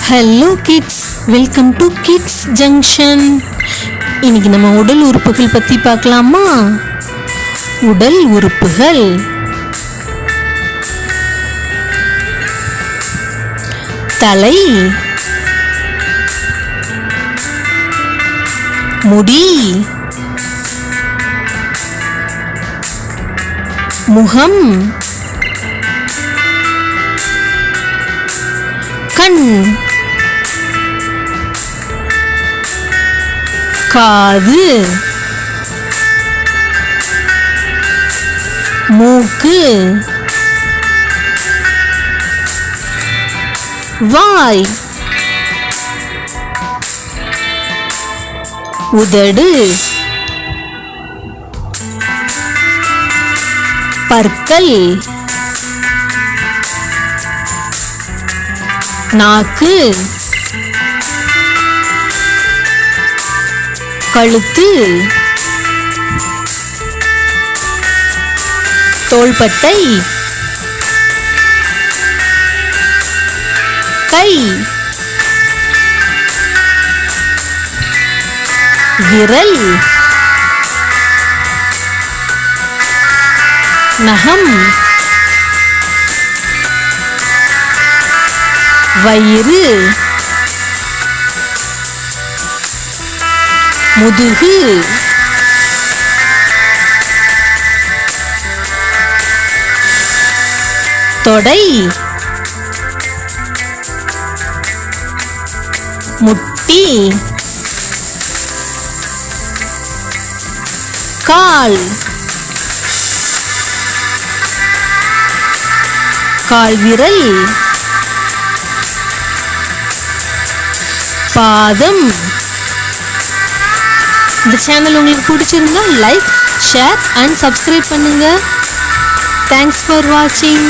Hello kids, welcome to kids junction. இன்னைக்கு நம்ம உடல் உறுப்புகள் பற்றி பார்க்கலாமா? உடல் உறுப்புகள். தலை, முடி, முகம், கண், காது, மூக்கு, வாய், உதடு, பற்கள், நாக்கு, கழுத்து, தோள்பட்டை, கை, விரல், நகம், வயிறு, முதுகு, தொடை, முட்டி, கால், கால்விரல், பாதம். இந்த சேனல் உங்களுக்கு பிடிச்சிருந்தா லைக், ஷேர் அண்ட் சப்ஸ்கிரைப் பண்ணுங்க. தேங்க்ஸ் ஃபார் வாட்சிங்.